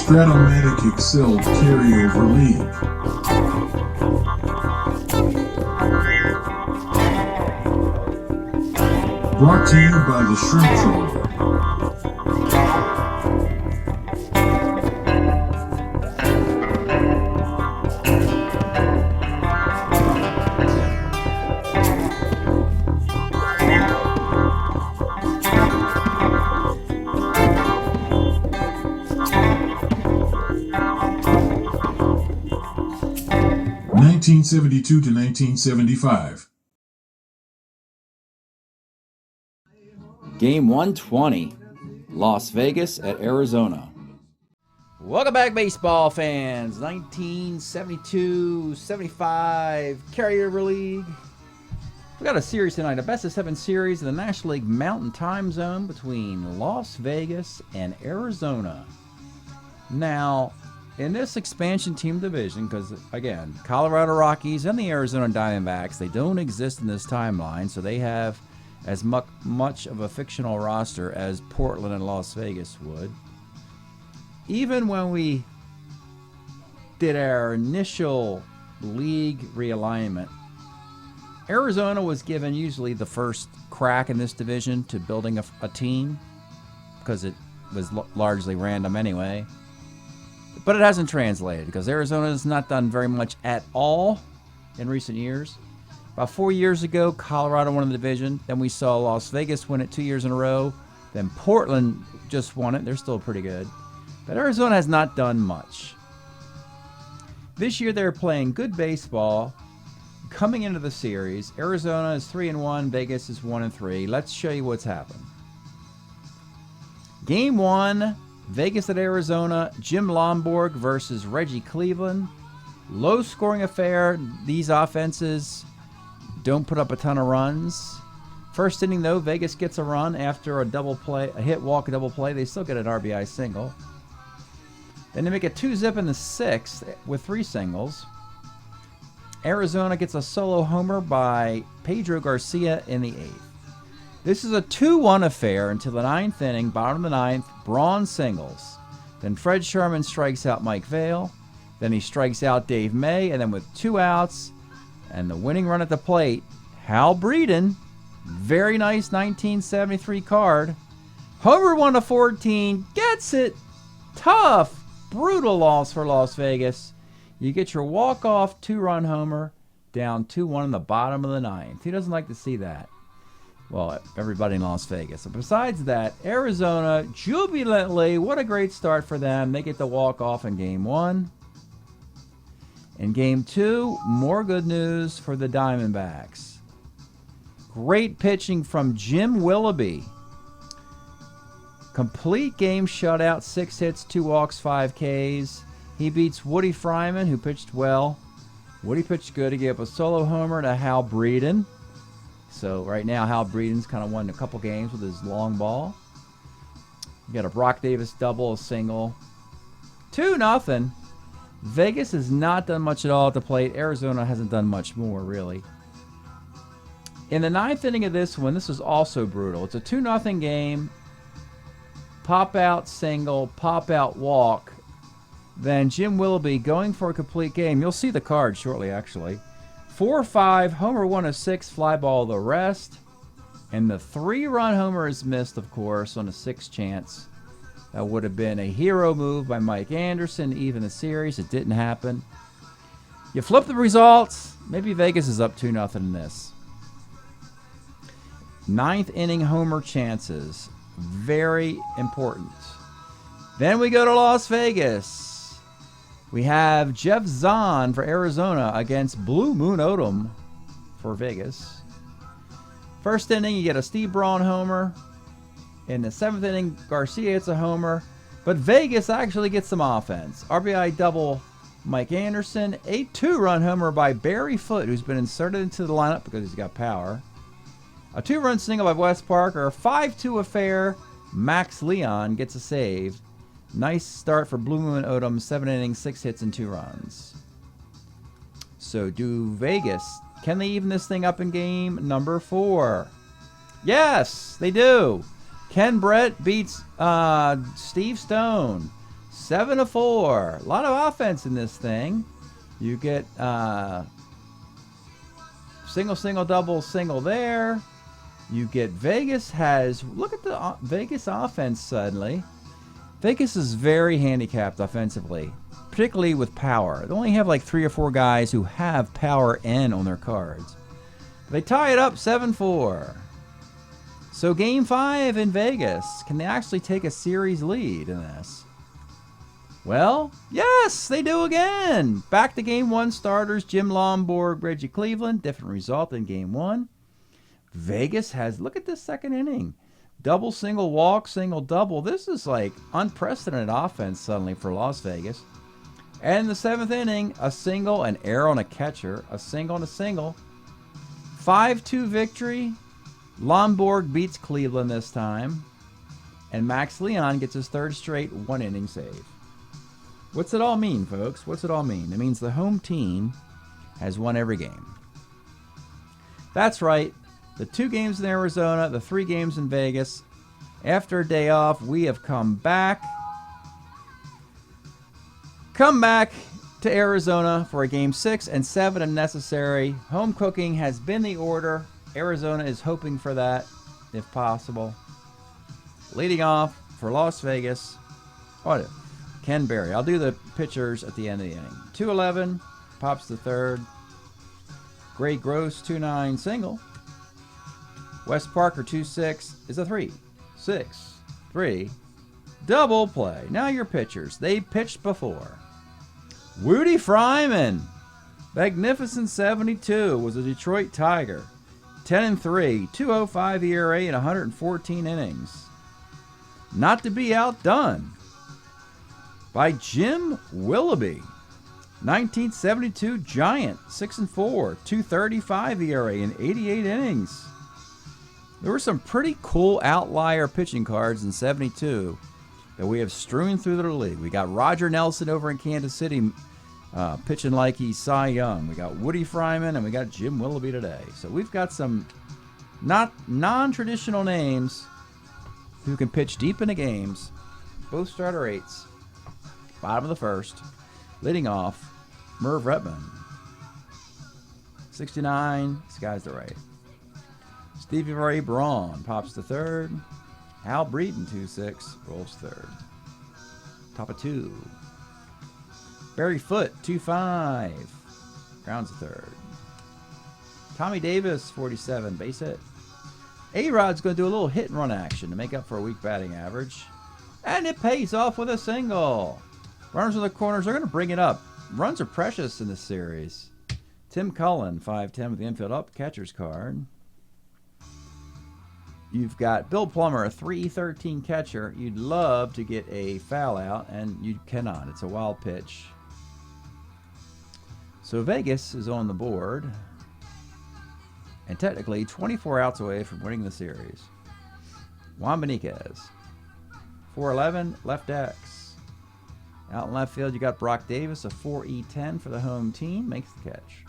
Strat-O-Matic Excel Carryover League. Brought to you by the Shrimp Troller. 1972 to 1975. Game 120, Las Vegas at Arizona. Welcome back, baseball fans. 1972-75 Carryover League. We got a series tonight, a best-of-7 series in the National League Mountain Time Zone between Las Vegas and Arizona. Now, in this expansion team division, because, again, Colorado Rockies and the Arizona Diamondbacks, they don't exist in this timeline, so they have as much of a fictional roster as Portland and Las Vegas would. Even when we did our initial league realignment, Arizona was given usually the first crack in this division to building a team, because it was largely random anyway. But it hasn't translated because Arizona has not done very much at all in recent years. About 4 years ago, Colorado won the division. Then we saw Las Vegas win it 2 years in a row. Then Portland just won it. They're still pretty good. But Arizona has not done much. This year they're playing good baseball. Coming into the series, Arizona is 3-1, Vegas is 1-3. Let's show you what's happened. Game 1, Vegas at Arizona, Jim Lomborg versus Reggie Cleveland. Low-scoring affair. These offenses don't put up a ton of runs. First inning, though, Vegas gets a run after a double play, a hit, walk, a double play. They still get an RBI single. Then they make it 2-zip in the 6th with 3 singles. Arizona gets a solo homer by Pedro Garcia in the 8th. This is a 2-1 affair until the 9th inning, bottom of the 9th, Braun singles. Then Fred Sherman strikes out Mike Vail. Then he strikes out Dave May, and then with 2 outs and the winning run at the plate, Hal Breeden, very nice 1973 card. Homer 1-14, gets it. Tough, brutal loss for Las Vegas. You get your walk-off 2-run homer, down 2-1 in the bottom of the 9th. Who doesn't like to see that? Well, everybody in Las Vegas. So besides that, Arizona, jubilantly, what a great start for them. They get the walk-off in Game 1. In Game 2, more good news for the Diamondbacks. Great pitching from Jim Willoughby. Complete game shutout, 6 hits, 2 walks, 5 Ks. He beats Woody Fryman, who pitched well. Woody pitched good. He gave up a solo homer to Hal Breeden. So right now, Hal Breeden's kind of won a couple games with his long ball. You got a Brock Davis double, a single. 2-0. Vegas has not done much at all at the plate. Arizona hasn't done much more, really. In the 9th inning of this one, this was also brutal. It's a 2-0 game. Pop-out single, pop-out walk. Then Jim Willoughby going for a complete game. You'll see the card shortly, actually. 4-5, homer 1-6, fly ball the rest. And the 3-run homer is missed, of course, on a 6th chance. That would have been a hero move by Mike Anderson, even the series. It didn't happen. You flip the results. Maybe Vegas is up 2-0 in this. 9th inning homer chances. Very important. Then we go to Las Vegas. We have Jeff Zahn for Arizona against Blue Moon Odom for Vegas. First inning, you get a Steve Braun homer. In the 7th inning, Garcia hits a homer. But Vegas actually gets some offense. RBI double Mike Anderson. A 2-run homer by Barry Foote, who's been inserted into the lineup because he's got power. A 2-run single by Wes Parker. A 5-2 affair. Max Leon gets a save. Nice start for Blue Moon Odom. 7 innings, 6 hits, and 2 runs. So do Vegas. Can they even this thing up in game number 4? Yes, they do. Ken Brett beats Steve Stone. 7-4. A lot of offense in this thing. You get single, single, double, single there. You get Vegas has, look at the Vegas offense suddenly. Vegas is very handicapped offensively, particularly with power. They only have like 3 or 4 guys who have power N on their cards. They tie it up 7-4. So game 5 in Vegas, can they actually take a series lead in this? Well, yes, they do again. Back to game 1 starters, Jim Lomborg, Reggie Cleveland. Different result than game 1. Vegas has, look at this second inning. Double, single, walk, single, double. This is like unprecedented offense suddenly for Las Vegas. And in the 7th inning, a single, an error on a catcher, a single and a single. 5-2 victory. Lomborg beats Cleveland this time. And Max Leon gets his 3rd straight 1-inning save. What's it all mean, folks? What's it all mean? It means the home team has won every game. That's right. The 2 games in Arizona, the 3 games in Vegas. After a day off, we have come back. Come back to Arizona for a game 6 and 7 if necessary. Home cooking has been the order. Arizona is hoping for that, if possible. Leading off for Las Vegas, Ken Berry. I'll do the pitchers at the end of the inning. 2-11, pops the 3rd. Gray Gross, 2-9, single. Wes Parker, 2-6, is a 3-6-3 double play. Now your pitchers. They pitched before. Woody Fryman, magnificent 72, was a Detroit Tiger. 10-3, 2.05 ERA in 114 innings. Not to be outdone by Jim Willoughby, 1972 Giant, 6-4, 2.35 ERA in 88 innings. There were some pretty cool outlier pitching cards in 72 that we have strewn through the league. We got Roger Nelson over in Kansas City pitching like he's Cy Young. We got Woody Fryman and we got Jim Willoughby today. So we've got some non-traditional names who can pitch deep into games. Both starter 8s. Bottom of the 1st. Leading off, Merv Retman. 69, skies the right. Stevie Ray Braun pops the 3rd. Al Breeden, 2-6, rolls 3rd. Top of 2. Barry Foote, 2-5, grounds the 3rd. Tommy Davis, 47, base hit. A-Rod's going to do a little hit and run action to make up for a weak batting average. And it pays off with a single. Runners in the corners are going to bring it up. Runs are precious in this series. Tim Cullen, 5'10", with the infield up, catcher's card. You've got Bill Plummer, a 3-13 catcher. You'd love to get a foul out, and you cannot. It's a wild pitch. So Vegas is on the board, and technically 24 outs away from winning the series. Juan Beniquez, 4-11, left X. Out in left field, you got Brock Davis, a 4E10 for the home team, makes the catch.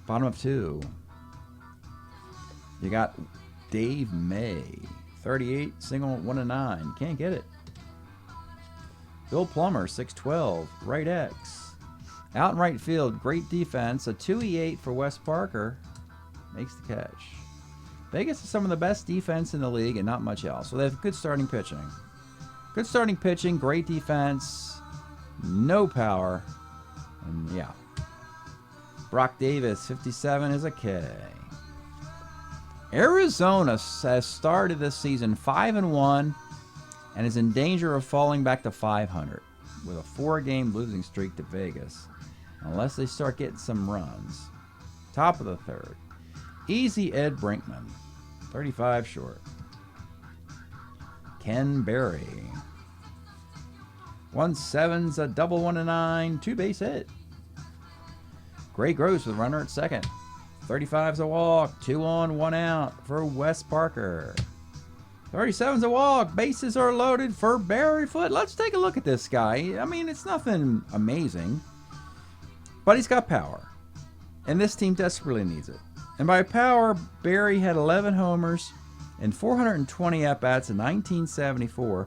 Bottom of 2. You got Dave May, 38, single, 1-9. Can't get it. Bill Plummer, 6'12", right X. Out in right field, great defense. A 2E8 for Wes Parker. Makes the catch. Vegas is some of the best defense in the league and not much else. So they have good starting pitching. Good starting pitching, great defense, no power. And yeah. Brock Davis, 57, is a K. Arizona has started this season 5-1 and is in danger of falling back to 500 with a 4-game losing streak to Vegas unless they start getting some runs. Top of the 3rd. Easy Ed Brinkman, 35 short. Ken Berry. 1-7's a double, 1-9, 2-base hit. Gray Gross with a runner at 2nd. 35's a walk, 2 on, 1 out for Wes Parker. 37's a walk, bases are loaded for Barry Foote. Let's take a look at this guy. I mean, it's nothing amazing, but he's got power, and this team desperately needs it. And by power, Barry had 11 homers, In 420 at-bats in 1974,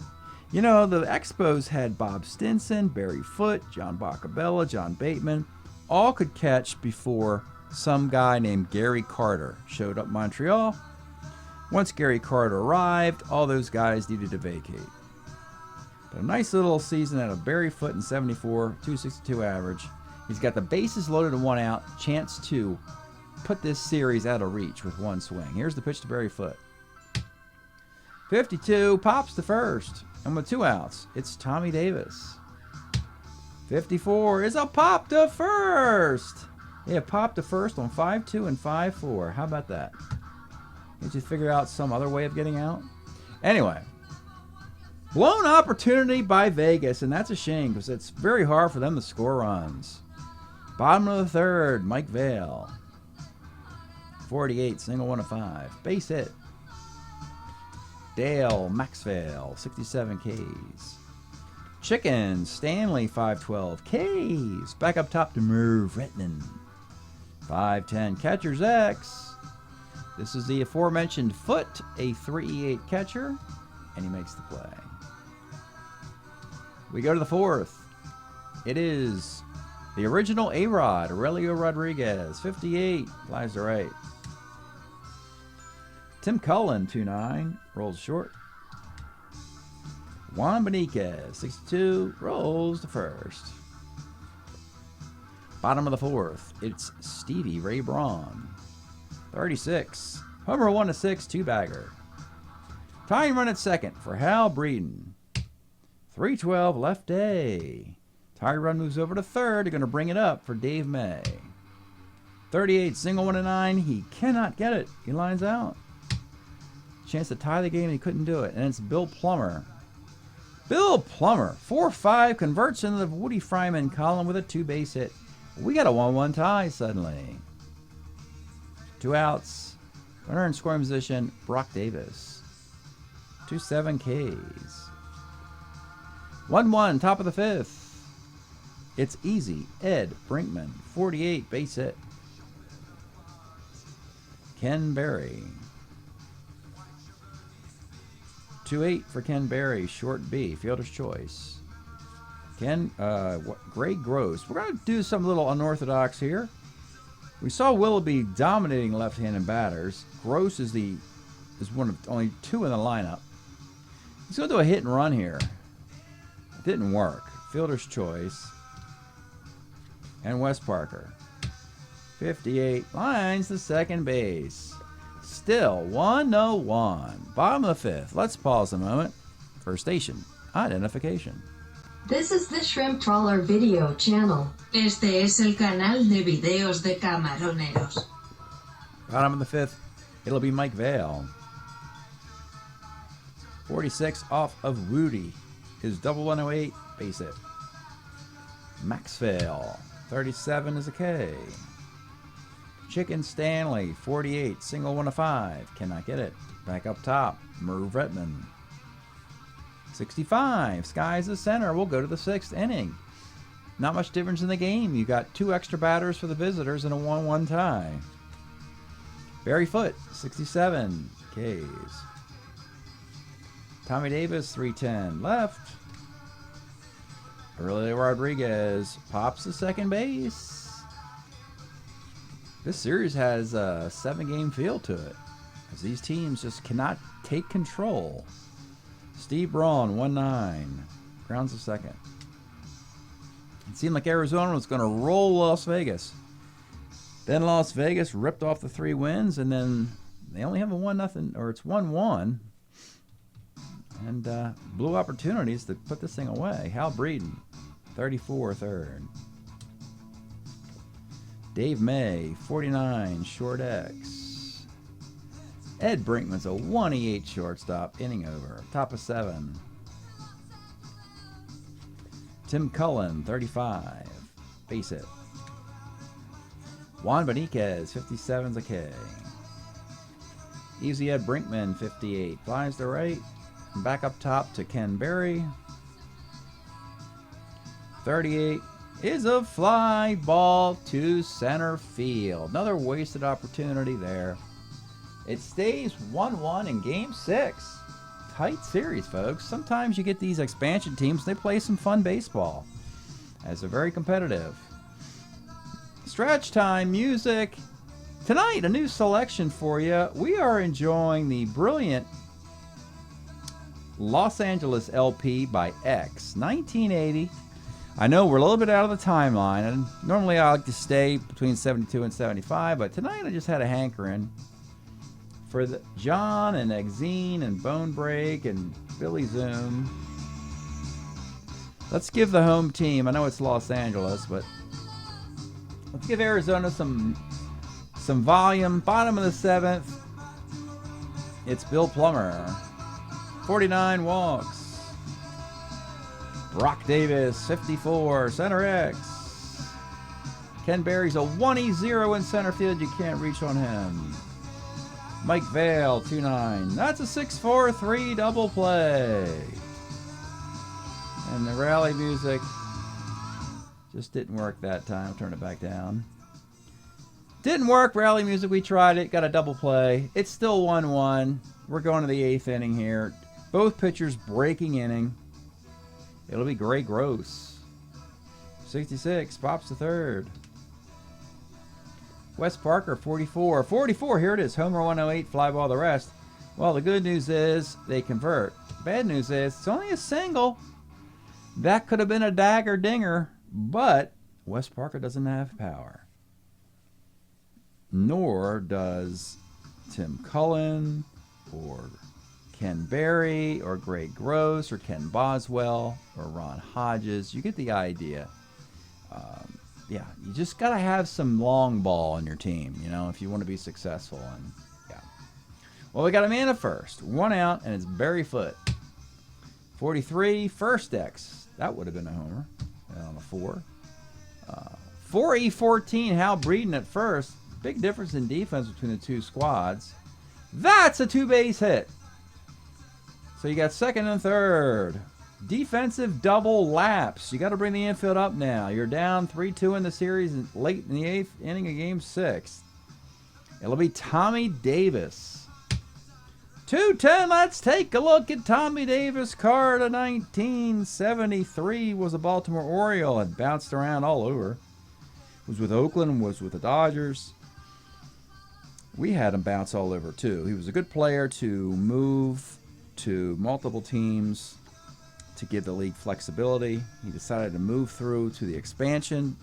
you know, the Expos had Bob Stinson, Barry Foote, John Boccabella, John Bateman, all could catch before some guy named Gary Carter showed up in Montreal. Once Gary Carter arrived, all those guys needed to vacate. But a nice little season out of Barry Foote in 74, 262 average. He's got the bases loaded and 1 out, chance to put this series out of reach with 1 swing. Here's the pitch to Barry Foote. 52, pops to first. And with 2 outs, it's Tommy Davis. 54 is a pop to first. Yeah, pop to first on 5-2 and 5-4. How about that? Did you figure out some other way of getting out? Anyway, blown opportunity by Vegas, and that's a shame because it's very hard for them to score runs. Bottom of the 3rd, Mike Vail. 48, single 1 of 5. Base hit. Dale Maxwell, 67 Ks. Chicken Stanley, 512 Ks. Back up top to Merv Retman, 510. Catcher's X. This is the aforementioned Foote, a 3-8 catcher, and he makes the play. We go to the 4th. It is the original A-Rod, Aurelio Rodriguez, 58, flies to right. Tim Cullen, 2-9, rolls short. Juan Beniquez, 62, rolls to first. Bottom of the 4th, it's Stevie Ray Braun, 36. Homer 1 of 6, 2-bagger. Tying run at second for Hal Breeden. 312 left A. Tie run moves over to third. They're going to bring it up for Dave May. 38, single 1 of 9. He cannot get it. He lines out. Chance to tie the game, and he couldn't do it. And it's Bill Plummer. Bill Plummer, 4-5, converts into the Woody Fryman column with a 2-base hit. We got a 1-1 tie suddenly. 2 outs. Runner in scoring position, Brock Davis. 2-7 Ks. 1-1, top of the 5th. It's easy. Ed Brinkman, 48, base hit. Ken Berry. 2-8 for Ken Berry, short B, fielder's choice. Greg Gross. We're going to do some little unorthodox here. We saw Willoughby dominating left-handed batters. Gross is one of only 2 in the lineup. He's going to do a hit and run here. It didn't work. Fielder's choice. And Wes Parker. 58, lines to second base. Still 1-0-1. Bottom of the 5th. Let's pause a moment for station identification. This is the Shrimp Trawler video channel. Este es el canal de videos de camaroneros. Bottom of the 5th. It'll be Mike Vail. 46 off of Woody. His double 108 base hit. Maxwell. 37 is a K. Chicken Stanley, 48, single 1 of 5. Cannot get it. Back up top, Merv Retman. 65, Sky's the center. We'll go to the 6th inning. Not much difference in the game. You got 2 extra batters for the visitors and a 1-1 tie. Barry Foote, 67 Ks. Tommy Davis, 310 left. Aurelio Rodriguez pops to second base. This series has a 7-game feel to it, as these teams just cannot take control. Steve Braun, 1-9, grounds to second. It seemed like Arizona was going to roll Las Vegas. Then Las Vegas ripped off the 3 wins, and then they only have a 1-0, or it's 1-1, and blew opportunities to put this thing away. Hal Breeden, 34, third. Dave May, 49, short X. Ed Brinkman's a 1-8 shortstop, inning over, top of 7. Tim Cullen, 35, base hit. Juan Beniquez, 57's a K. Easy Ed Brinkman, 58, flies to right. And back up top to Ken Berry. 38 is a fly ball to center field. Another wasted opportunity there. It stays 1-1 in Game 6. Tight series, folks. Sometimes you get these expansion teams, they play some fun baseball, as they're very competitive. Stretch time music. Tonight, a new selection for you. We are enjoying the brilliant Los Angeles LP by X, 1980. I know we're a little bit out of the timeline, and normally I like to stay between 72 and 75, but tonight I just had a hankering for the John and Exene and Bone Break and Billy Zoom. Let's give the home team, I know it's Los Angeles, but let's give Arizona some volume. Bottom of the 7th, it's Bill Plummer. 49 walks. Brock Davis, 54, center X. Ken Berry's a 1-0 in center field. You can't reach on him. Mike Vail, 2-9. That's a 6-4-3 double play. And the rally music just didn't work that time. Turn it back down. Didn't work, rally music. We tried it. Got a double play. It's still 1-1. We're going to the 8th inning here. Both pitchers breaking inning. It'll be Gray Gross. 66. Pops to third. Wes Parker, 44. 44, here it is. Homer 108, fly ball the rest. Well, the good news is they convert. Bad news is it's only a single. That could have been a dagger dinger, but Wes Parker doesn't have power. Nor does Tim Cullen or Ken Berry or Greg Gross or Ken Boswell or Ron Hodges. You get the idea. Yeah, you just got to have some long ball on your team, you know, if you want to be successful. And yeah. Well, we got a man at first. 1 out, and it's Barry Foote. 43, first X. That would have been a homer on a 4. 4E14, Hal Breeden at first. Big difference in defense between the two squads. That's a 2-base hit. So you got second and third. Defensive double laps. You got to bring the infield up now. You're down 3-2 in the series late in the 8th inning of Game 6. It'll be Tommy Davis. 2-10. Let's take a look at Tommy Davis. Card of 1973. Was a Baltimore Oriole. Had bounced around all over. Was with Oakland. Was with the Dodgers. We had him bounce all over too. He was a good player to move to multiple teams to give the league flexibility. He decided to move through to the expansion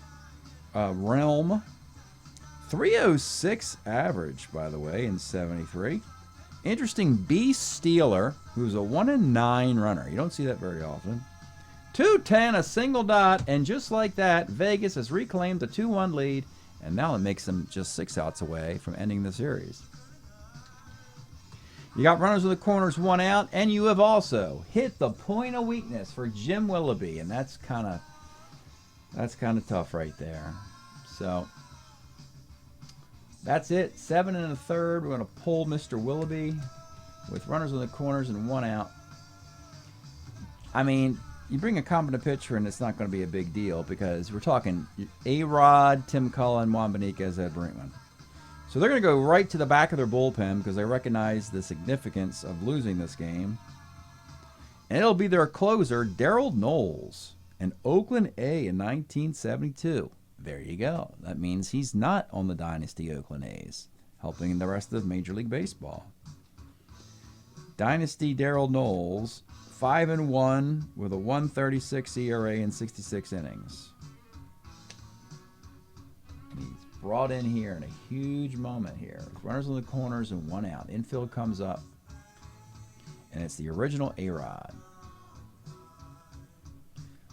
realm. 306 average, by the way, in 73. Interesting, B. Steeler, who's a 1-9 runner. You don't see that very often. 210, a single dot, and just like that, Vegas has reclaimed the 2-1 lead, and now it makes them just 6 outs away from ending the series. You got runners in the corners, 1 out, and you have also hit the point of weakness for Jim Willoughby, and that's kind of tough right there. So that's it. 7 1/3. We're going to pull Mr. Willoughby with runners in the corners and 1 out. I mean, you bring a competent pitcher, and it's not going to be a big deal because we're talking A-Rod, Tim Cullen, Juan Benitez, Ed Brinkman. So they're going to go right to the back of their bullpen because they recognize the significance of losing this game. And it'll be their closer, Darrell Knowles, an Oakland A in 1972. There you go. That means he's not on the Dynasty Oakland A's, helping the rest of Major League Baseball. Dynasty Darrell Knowles, 5-1 with a 1.36 ERA in 66 innings. He's brought in here in a huge moment here. Runners in the corners and 1 out. Infield comes up, and it's the original A-Rod.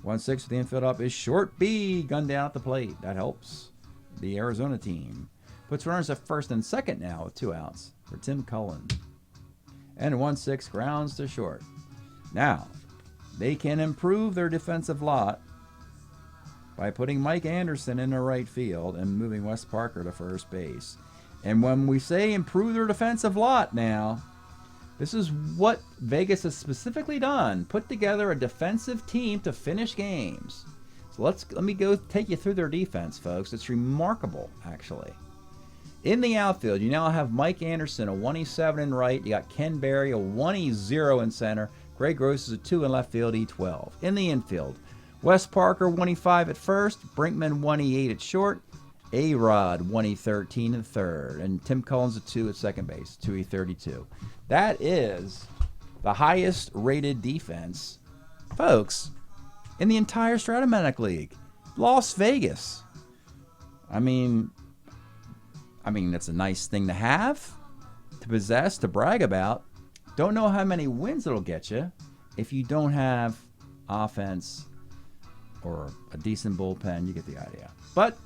1-6 with the infield up is short B. Gun down at the plate. That helps the Arizona team. Puts runners at first and second now with 2 outs for Tim Cullen. And 1-6 grounds to short. Now, they can improve their defensive lot by putting Mike Anderson in the right field and moving Wes Parker to first base. And when we say improve their defensive lot now, this is what Vegas has specifically done. Put together a defensive team to finish games. So let me go take you through their defense, folks. It's remarkable, actually. In the outfield, you now have Mike Anderson, a 1E7 in right. You got Ken Berry, a 1E0 in center. Greg Gross is a 2 in left field, E12. In the infield, Wes Parker, 1E5 at first. Brinkman, 1E8 at short. A-Rod, 1E13 in third. And Tim Collins, a 2 at second base, 2E32. That is the highest rated defense, folks, in the entire Strat-O-Matic League. Las Vegas. I mean, that's a nice thing to have, to possess, to brag about. Don't know how many wins it'll get you if you don't have offense or a decent bullpen. You get the idea. But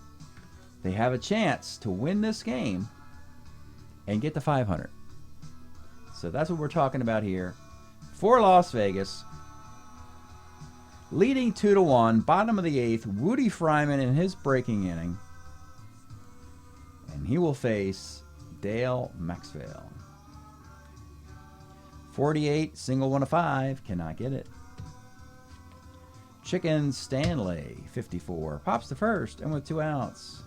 they have a chance to win this game and get to 500. So that's what we're talking about here. For Las Vegas, leading 2-1, bottom of the 8th, Woody Fryman in his breaking inning. And he will face Dale Maxwell. 48, single 1 of 5, cannot get it. Chicken Stanley, 54, pops to first, and with 2 outs.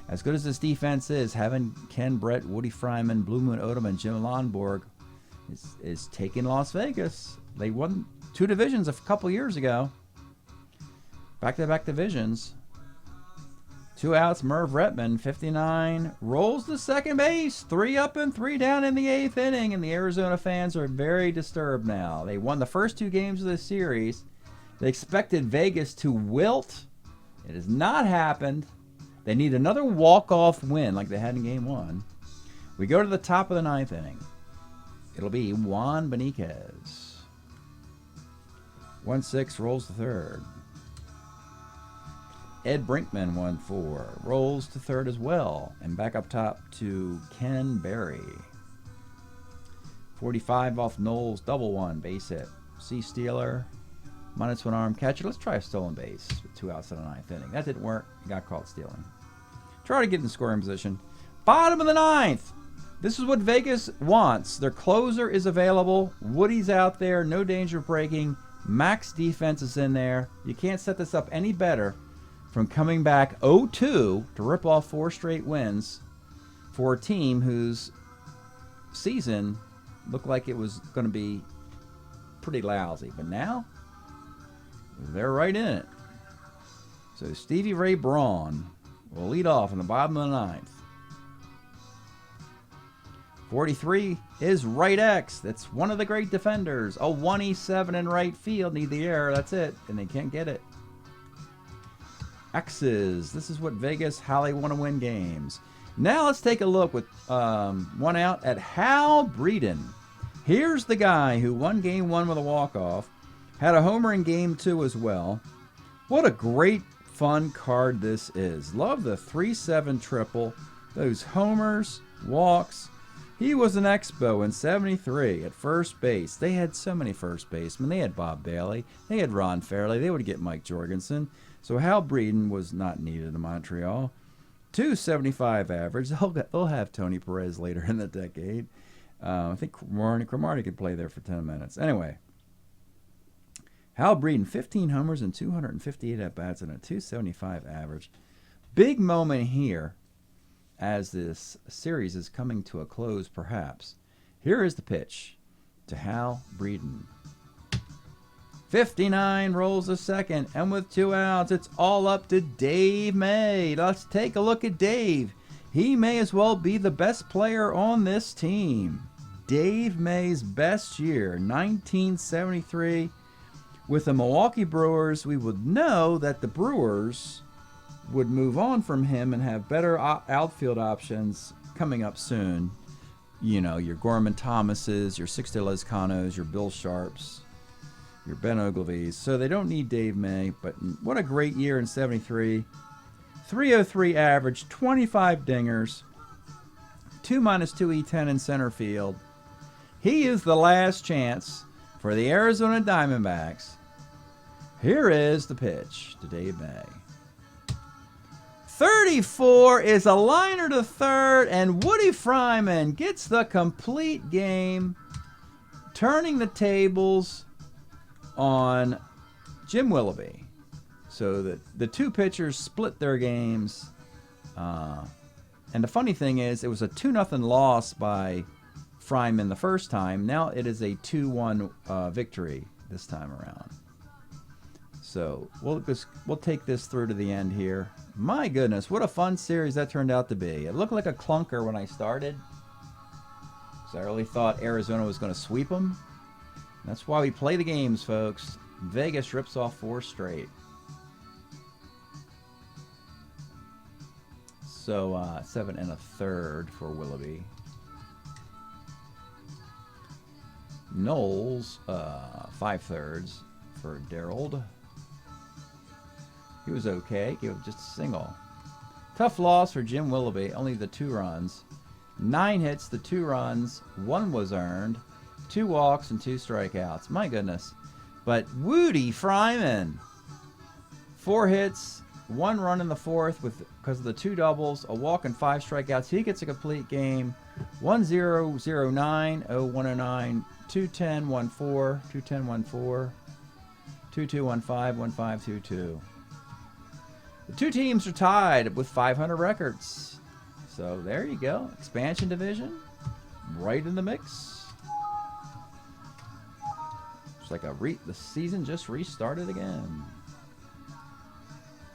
As good as this defense is, having Ken Brett, Woody Fryman, Blue Moon Odom, and Jim Lonborg is taking Las Vegas. They won 2 divisions a couple years ago. Back-to-back divisions. 2 outs, Merv Retman, 59, rolls to second base. 3 up and 3 down in the 8th inning, and the Arizona fans are very disturbed now. They won the first 2 games of the series. They expected Vegas to wilt. It has not happened. They need another walk-off win like they had in Game 1. We go to the top of the 9th inning. It'll be Juan Beniquez. 1-6, rolls to third. Ed Brinkman, 1-4, rolls to third as well. And back up top to Ken Berry. 45 off Knowles, double 1, base hit. C. Steeler, -1 arm catcher. Let's try a stolen base with 2 outs in the 9th inning. That didn't work. He got caught stealing. Try to get in scoring position. Bottom of the 9th. This is what Vegas wants. Their closer is available. Woody's out there. No danger of breaking. Max defense is in there. You can't set this up any better from coming back 0-2 to rip off 4 straight wins for a team whose season looked like it was going to be pretty lousy. But now, they're right in it. So Stevie Ray Braun will lead off in the bottom of the 9th. 43 is right X. That's one of the great defenders. A 1E7 in right field. Need the air. That's it. And they can't get it. X's. This is what Vegas, how they want to win games. Now let's take a look with 1 out at Hal Breeden. Here's the guy who won Game 1 with a walk-off. Had a homer in Game 2 as well. What a great, fun card this is. Love the 3-7 triple. Those homers, walks. He was an expo in 73 at first base. They had so many first basemen. They had Bob Bailey. They had Ron Fairley. They would get Mike Jorgensen. So Hal Breeden was not needed in Montreal. 275 average. They'll have Tony Perez later in the decade. I think Cromartie could play there for 10 minutes. Anyway, Hal Breeden, 15 homers and 258 at-bats and a 275 average. Big moment here as this series is coming to a close, perhaps. Here is the pitch to Hal Breeden. 59, rolls to second, and with 2 outs, it's all up to Dave May. Let's take a look at Dave. He may as well be the best player on this team. Dave May's best year, 1973. With the Milwaukee Brewers, we would know that the Brewers would move on from him and have better outfield options coming up soon. You know, your Gorman Thomases, your Sixto Lezcanos, your Bill Sharps, your Ben Ogilvies. So they don't need Dave May, but what a great year in 73. 303 average, 25 dingers, 2-2 E10 in center field. He is the last chance for the Arizona Diamondbacks. Here is the pitch to Dave May. 34 is a liner to third, and Woody Fryman gets the complete game, turning the tables on Jim Willoughby. So that the 2 pitchers split their games. And the funny thing is, it was a 2-0 loss by Fryman the first time. Now it is a 2-1 victory this time around. So we'll take this through to the end here. My goodness, what a fun series that turned out to be. It looked like a clunker when I started, because I really thought Arizona was going to sweep them. That's why we play the games, folks. Vegas rips off 4 straight. So 7 1/3 for Willoughby. Knowles 5/3 for Darold. He was okay. Gave up just a single. Tough loss for Jim Willoughby. Only the 2 runs. 9 hits, the 2 runs. 1 was earned. 2 walks and 2 strikeouts. My goodness. But Woody Fryman, 4 hits, 1 run in the 4th because of the 2 doubles, a walk and 5 strikeouts. He gets a complete game. 1-0-0-9, 0-1-0-9, 2-10-1-4, 2-10-1-4, 2-2-1-5, 1-5-2-2. The 2 teams are tied with 500 records. So there you go. Expansion division, right in the mix. It's like the season just restarted again.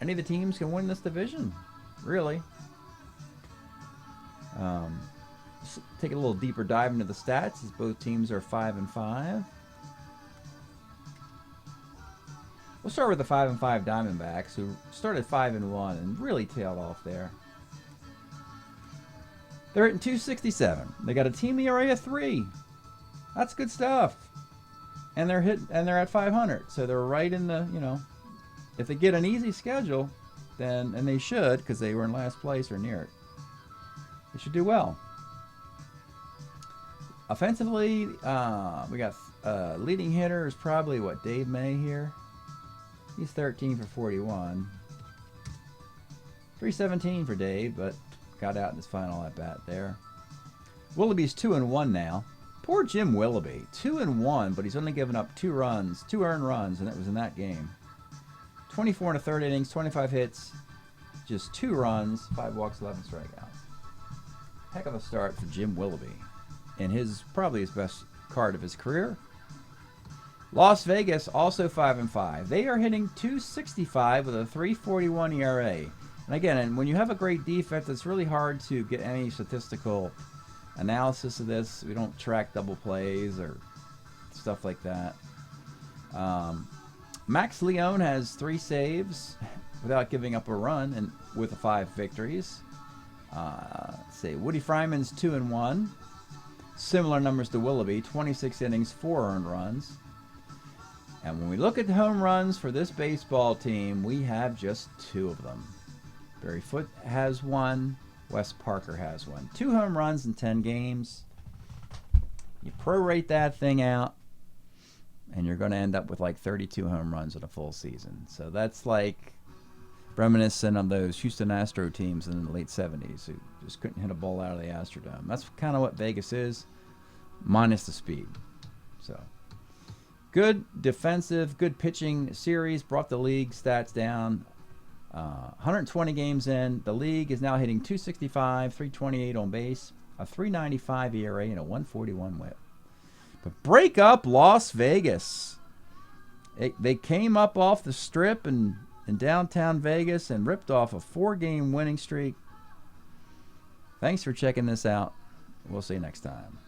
Any of the teams can win this division, really. Take a little deeper dive into the stats, as both teams are 5-5. We'll start with the 5-5 Diamondbacks, who started 5-1 and really tailed off there. They're hitting .267. They got a team ERA of 3. That's good stuff. And they're at 500, so they're right in the, if they get an easy schedule, then, and they should, because they were in last place or near it, they should do well. Offensively, we got leading hitter is probably Dave May here. He's 13 for 41. 317 for Dave, but got out in his final at bat there. Willoughby's 2-1 now. Poor Jim Willoughby, 2-1, but he's only given up 2 runs, 2 earned runs, and it was in that game. 24 1/3 innings, 25 hits, just 2 runs, 5 walks, 11 strikeouts. Heck of a start for Jim Willoughby, and probably his best card of his career. Las Vegas also 5-5. They are hitting .265 with a 3.41 ERA. And again, when you have a great defense, it's really hard to get any statistical analysis of this. We don't track double plays or stuff like that. Max Leone has 3 saves without giving up a run, and with 5 victories. Let's see, Woody Fryman's 2-1. Similar numbers to Willoughby, 26 innings, 4 earned runs. And when we look at the home runs for this baseball team, we have just 2 of them. Barry Foote has 1. Wes Parker has 1. 2 home runs in 10 games. You prorate that thing out, and you're going to end up with like 32 home runs in a full season. So that's like reminiscent of those Houston Astro teams in the late 70s who just couldn't hit a ball out of the Astrodome. That's kind of what Vegas is, minus the speed. So good defensive, good pitching series, brought the league stats down. 120 games in, the league is now hitting .265, 328 on base, a 395 ERA, and a 141 whip. But break up Las Vegas. They came up off the strip in downtown Vegas and ripped off a 4-game winning streak. Thanks for checking this out. We'll see you next time.